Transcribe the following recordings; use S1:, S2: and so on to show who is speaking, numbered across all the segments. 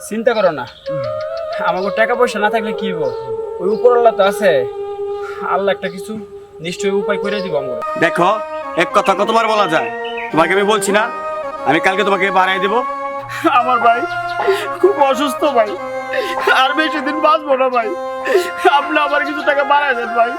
S1: চিন্তা করো না, আমাকে টাকা পয়সা না থাকলে কি হবো, ওই উপরওয়ালা তো আছে, আল্লাহ একটা কিছু নিশ্চয়ই উপায় করে দিব আমাকে।
S2: দেখো, এক কথা কতবার বলা যায়, তোমাকে আমি বলছি না আমি কালকে তোমাকে বাড়াই দেবো। আমার ভাই খুব অসুস্থ ভাই, আর বেশি দিন বাঁচবো না ভাই, আপনি আমার কিছু টাকা বাড়াই দেন ভাই।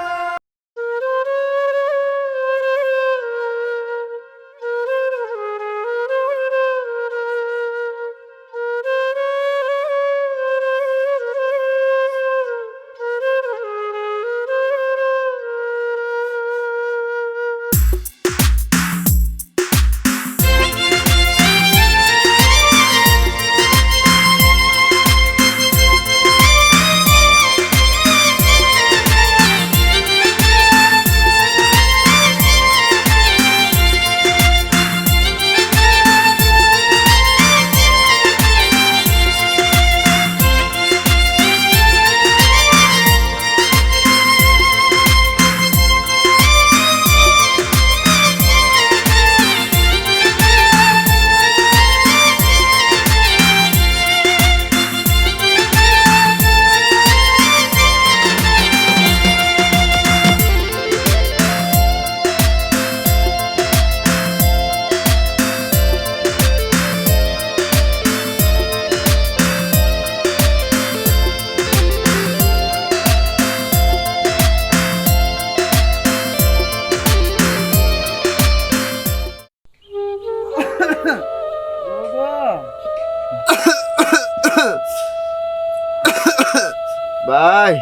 S3: ভাই,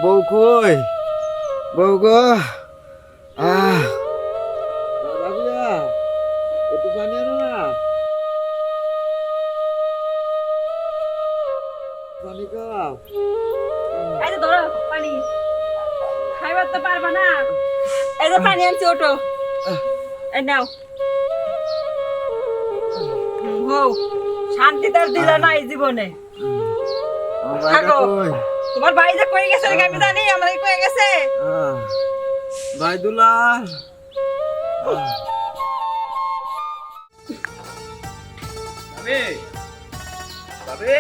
S3: বউ কই? বউ গো, রাবিয়া, একটু পানি আনো না। পানি খাও।
S4: এই যে ধরো পানি, খাইবার তো পারবা না। এই যে পানি আনছি, ওঠো, এই নাও। হো, শান্তি তার দিলা না এই জীবনে।
S3: আমার ভাইটা কই?
S4: তোমার ভাই যে কই গেছে আমি জানি, আমাকে কই গেছে।
S3: ভাই দুলাল।
S1: ভাবি, ভাবি,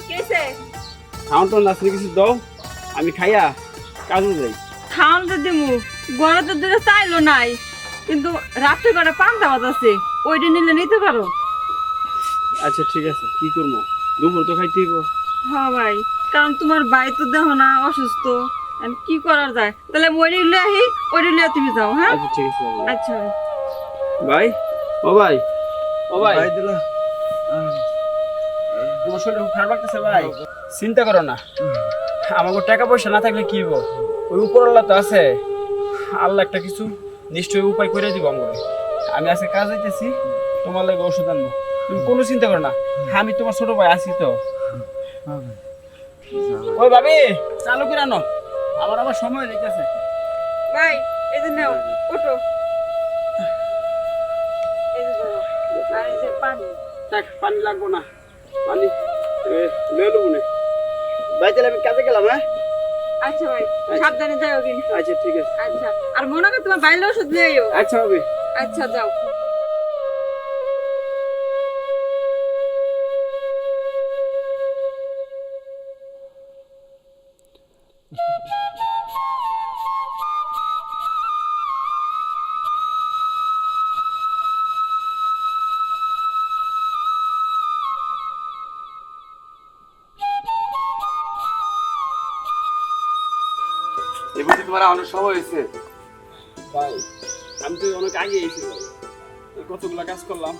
S4: কিছে?
S1: খাওয়ান তো নাচলে কিছু দাও, আমি খাইয়া কাজে যাই।
S4: খাওয়ান তো দিমু, গড়ে তো দূরে চাইলো নাই, কিন্তু রাত্রে করে পান্তা ভাত আছে, ওইটা নিলে নিতে পারো।
S1: আচ্ছা ঠিক আছে, কি করবো, দুপুর তো খাইতে হইব।
S4: হ্যাঁ ভাই, কারণ তোমার ভাই তো দেখো না অসুস্থ, এখন কি করার যায়, তাহলে আমি ওইটা লিয়ে আহি, ওইটা লিয়ে তুমি যাও। হ্যাঁ
S1: আচ্ছা ঠিক আছে ভাবি।
S4: আচ্ছা
S1: ভাই, ও ভাই, ও ভাই,
S3: ভাই দুলাল।
S1: তোমার শরীর খুব খারাপ লাগতেছে ভাই। চিন্তা করো না, আমাকে টাকা পয়সা না থাকলে কি হবো, ওই উপরওয়ালা তো আছে, আল্লাহ একটা কিছু নিশ্চয়ই উপায় করে দিব আমাকে। আমি আজকে কাজ যাইতেছি, তোমার লাগে ওষুধ আনবো, তুমি কোনো চিন্তা করো না, আমি তোমার ছোট ভাই আছি তো। ওই ভাবি, চালু করে আনো, আমার আবার সময় লেগেছে।
S4: ভাই, এই যে নাও, ওঠো। এই যে ধরো, আর এই যে পানি।
S1: দেখ, পানি লাগবো না, পানি লয়ে নেবো না। ভাই তাহলে আমি কাজে গেলাম। হ্যাঁ
S4: আচ্ছা ভাই, সাবধানে যাও কিন্তু।
S1: আচ্ছা ঠিক আছে।
S4: আচ্ছা, আর মনে করে তোমার বাইরে ওষুধ নিয়ে আইও।
S1: আচ্ছা ভাবি।
S4: আচ্ছা যাও।
S2: এবার তোমার অনেক সময় হয়েছে
S1: ভাই, আমি তো অনেক আগে এসেছি ভাই, এই কতগুলা কাজ করলাম।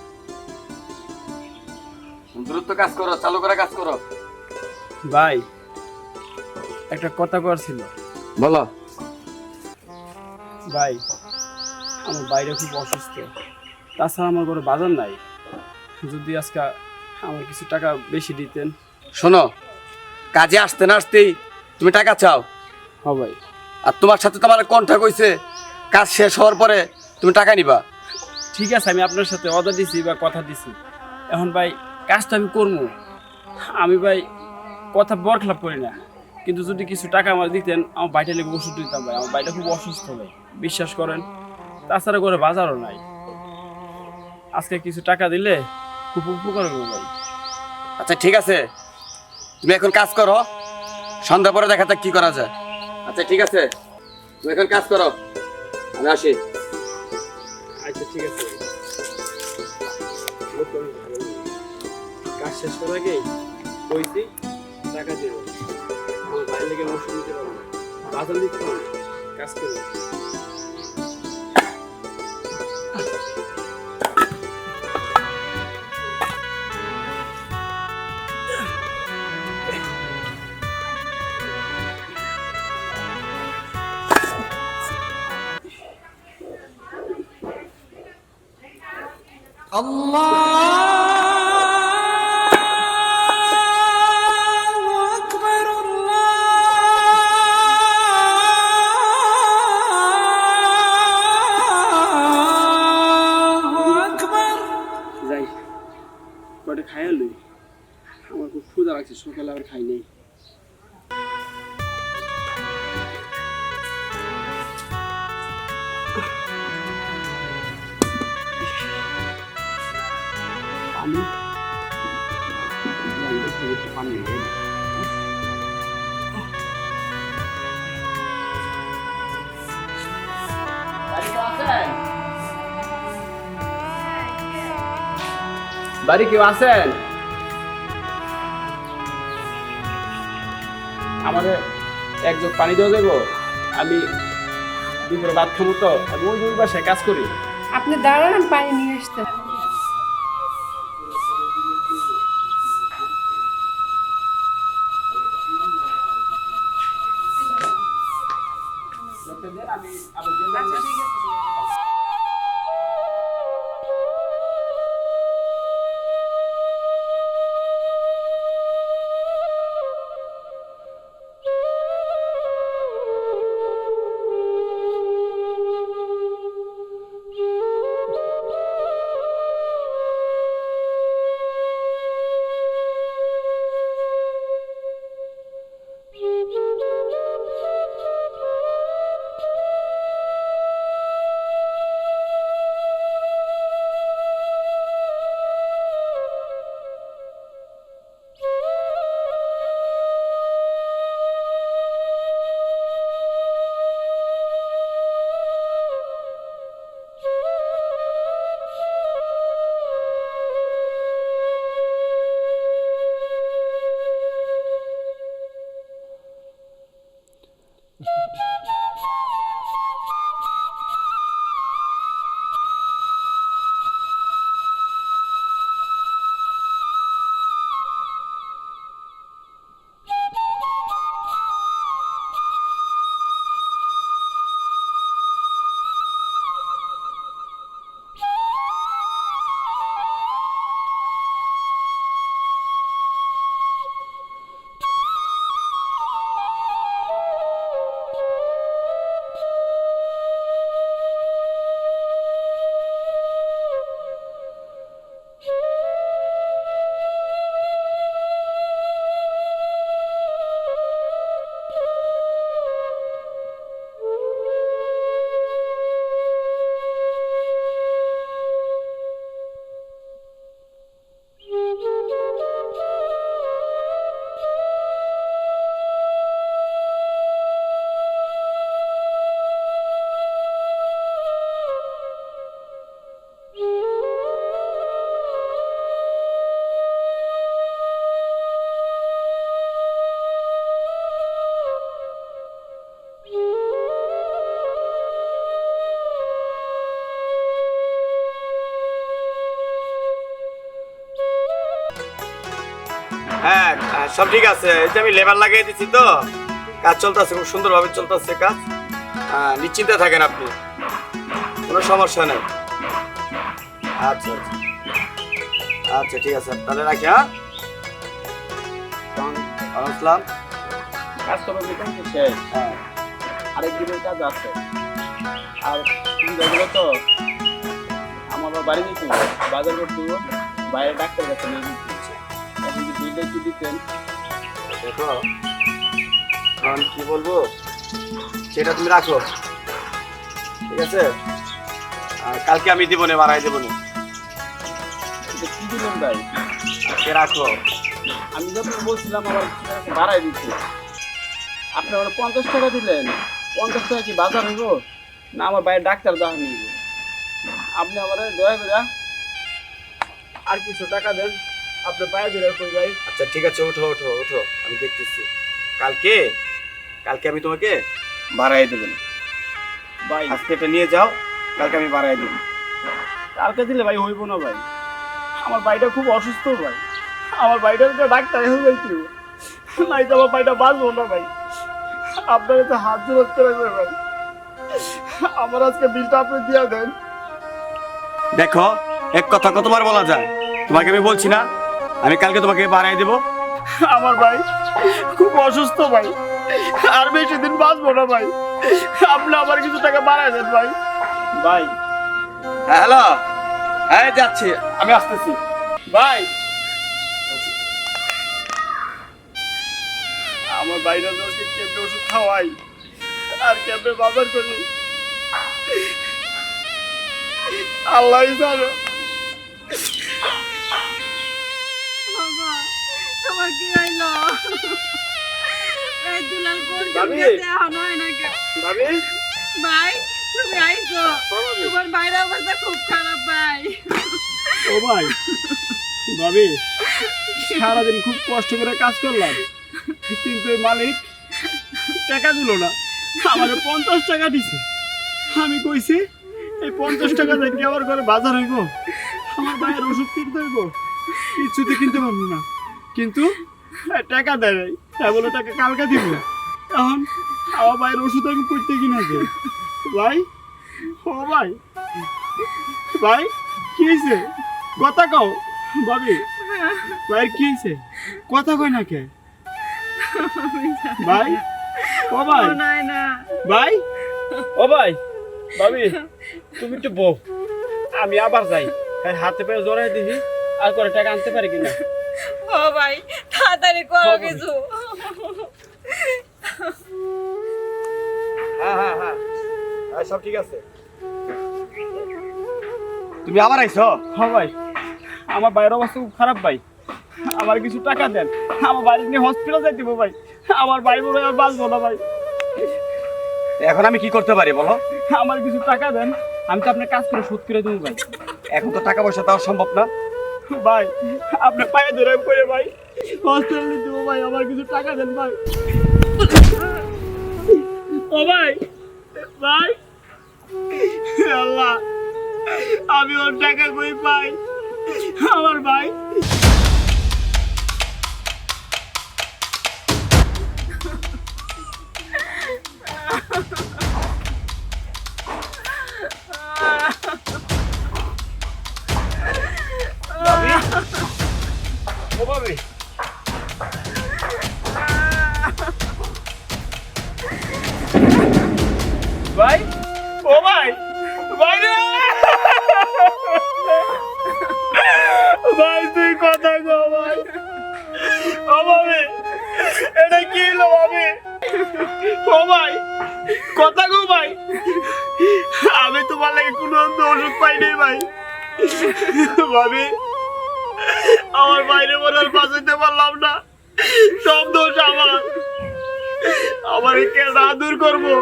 S2: দ্রুত কাজ করো, চালু করে কাজ করো।
S1: ভাই, একটা কথা কর ছিল।
S2: বলো।
S1: ভাই, আমার বাইরে খুব অসুস্থ, তাছাড়া আমার কোনো বাজার নাই, যদি আজকে আমার কিছু টাকা বেশি দিতেন।
S2: শোনো, কাজে আসতে না আসতেই তুমি টাকা চাও,
S1: হ্যাঁ ভাই।
S2: আর তোমার সাথে তোমার কন্ট্রাক্ট হইছে কাজ শেষ হওয়ার পরে তুমি টাকা নিবা।
S1: ঠিক আছে, আমি আপনার সাথে অর্ডার দিছি বা কথা দিছি, এখন ভাই কাজ তো আমি করবো। আমি ভাই কথা বরখলাপ করি না, কিন্তু যদি কিছু টাকা আমার দিতেন, আমার বাইটা লেগে ওষুধ দিতাম ভাই। আমার বাইটা খুব অসুস্থ ভাই, বিশ্বাস করেন, তাছাড়া করে বাজারও নাই। আজকে কিছু টাকা দিলে খুব উপকার হবে ভাই।
S2: আচ্ছা ঠিক আছে, তুমি এখন কাজ করো, সন্ধ্যা পরে দেখা যাক কি করা যায়। আচ্ছা ঠিক আছে, তুমি এখন কাজ করো, আমি আসি।
S1: আচ্ছা ঠিক আছে, কাজ শেষ করার আগে কইছি টাকা দেবো, আমার ভাই লেগে ওষুধ দিতে পারবো না, বাজার দিতে পারবো না, কাজ করবো। যাই কটা খাই লই, আমার খুব ক্ষুধা লাগছে, সকালে আবার খাই নেই। পানি একটু পানি নেই। বাড়ি কেউ আছেন? আমাদের এক জগ পানি দেওয়া দেবো, আমি দুপুরে ভাত খাবো তো, আমি ওই দুই বাসায় কাজ করি।
S5: আপনি দাঁড়ান, আমি পানি নিয়ে আসতে। আচ্ছা ঠিক আছে।
S2: হ্যাঁ সব ঠিক আছে, এই যে আমি লেবার লাগিয়ে দিচ্ছি তো, কাজ চলতেছে, খুব সুন্দরভাবে চলতেছে কাজ। নিশ্চিন্তে থাকেন আপনি, কোনো সমস্যা নেই। আচ্ছা আচ্ছা আচ্ছা ঠিক আছে, তাহলে রাখি। হ্যাঁ আসসালাম।
S1: কাজ তো মোটামুটি শেষ,
S2: হ্যাঁ
S1: আরেক দিনের কাজ আছে, আর যেগুলো তো আমার আবার বাড়ি নিতে হবে, বাজার করতে হবে, বাইরে ডাক্তার কাছে নিয়ে যেতে হচ্ছে। এখন যদি বিলটা একটু দিতেন।
S2: দেখো এখন কি বলবো সেটা তুমি রাখো, ঠিক আছে? আর কালকে আমি দিব না, বাড়াই দেবো না।
S1: এটা কি দিলেন ভাই?
S2: আজকে রাখো।
S1: আমি যখন বলছিলাম আমার বাড়াই দিচ্ছি, আপনি আমার 50 টাকা দিলেন। 50 টাকা কি বাজার হইব না আমার বাইরে ডাক্তার দেওয়া নিব? আপনি আমার দয়া করে আর কিছু টাকা দেন। আপনি পায়ে ধরে কই ভাই।
S2: আচ্ছা ঠিক আছে, ওঠো ওঠো ওঠো, আমি দেখতেছি। কালকে কালকে আমি তোমাকে বাড়াই দেবেন।
S1: ভাই
S2: আজকে এটা নিয়ে যাও, কালকে আমি বাড়াই দেবো।
S1: কালকে দিলে ভাই হইব না ভাই। আমার ভাইটা খুব অসুস্থ ভাই। আমার ভাইটা ডাক্তার হয়ে যাইছিল, নাই তো আমার ভাইটা বাঁচবো না ভাই। আপনার তো হাত জোর করে ভাই, আমার আজকে বিলটা আপনি দিয়ে দেন।
S2: দেখো, এক কথা কতবার বলা যায়? তোমাকে আমি বলছি না আমি কালকে তোমাকে বাড়াই দেবো।
S1: আমার ভাই খুব অসুস্থ ভাই, আর বেশি দিন বাঁচবো না ভাই। আপনি আমার কিছু টাকা বাড়াই দেন ভাই। ভাই
S2: হ্যালো, হ্যাঁ যাচ্ছি, আমি আসতেছি।
S1: ভাই আমার বাইরে দোষকে কেমনে ওষুধ খাওয়াই আর কেমনে বাজার করি আল্লাহ জানে।
S4: বাবা তোমার কি হইলো? এই দুলাল কোন
S1: ভাবি।
S4: গেছে এখন হয় না কেন?
S1: ভাবি
S4: ভাই তুমি আইছো,
S1: ভাবি।
S4: তোমার বাইরে অবস্থা খুব খারাপ ভাই।
S1: ও ভাই, ভাবি সারাদিন খুব কষ্ট করে কাজ করলাম, কিন্তু এই মালিক টাকা দিল না। আমাকে 50 টাকা দিছে। আমি কইছি এই 50 টাকা দিয়ে আমার ঘরে বাজার হইব, আমার ভাইয়ের ওষুধ কিনতে হইব, কিছুতে কিনতে পারবো না। কিন্তু টাকা দেয় নাই, তাই বলে টাকা কালকে দিব। এখন আমার ভাইয়ের ওষুধ আমি করতে কিনা যে ভাই। ও ভাই, ভাই কি হয়েছে কথা কও। ভাবি ভাইয়ের কি হয়েছে কথা কয় না কে? ভাই ও ভাই,
S4: নাই না
S1: ভাই ও ভাই, ভাবি তুমি একটু বউ, আমি আবার যাই। হাতে পায়ে জড়াই দিবি আর করে টাকা আনতে পারি কিনা।
S4: ও ভাই তাড়াতাড়ি করো
S1: বাবা।
S4: কিছু।
S2: হ্যাঁ হ্যাঁ হ্যাঁ, সব ঠিক আছে। তুমি আবার আইছো?
S1: হ্যাঁ ভাই, আমার বাইরের অবস্থা খুব খারাপ ভাই। আমার কিছু টাকা দেন, আমার বাড়ি নিয়ে হসপিটাল যাই দিব ভাই। আমার ভাই বলে আর বাঁচবো না ভাই।
S2: এখন আমি কি করতে পারি বলো?
S1: আমার কিছু টাকা দেন, আমি তো আপনার কাজ করে শোধ করে দেবো ভাই।
S2: এখন তো টাকা পয়সা দেওয়া সম্ভব না।
S1: ভাই আপনি পায়ে ধরে করে ভাই হসপিটালে দেবো ভাই। আমার কিছু টাকা দেন ভাই। ও ভাই, ভাই আল্লাহ, আমি ওর টাকা কই পাই? আমার ভাই ও ভাবি, ভাই ও ভাই, ভাই রে ভাই তুই কথা গো ভাই। ও ভাবি এটা কি হলো ভাবি? ও ভাই কথা গো ভাই, আমি তোমার লাগে কোনো ওষুধ পাইনি ভাই। ভাবি আমার বাইরে বলার বাঁচাইতে পারলাম না, সব দোষ আমার। আমার কেন আদর করবো,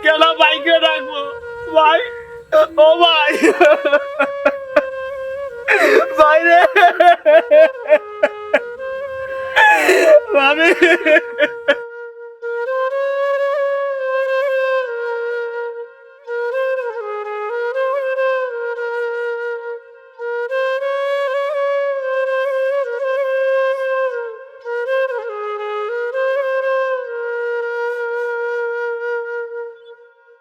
S1: কেন বাইকে রাখবো ভাই? ও ভাই, বাইরে ভাবি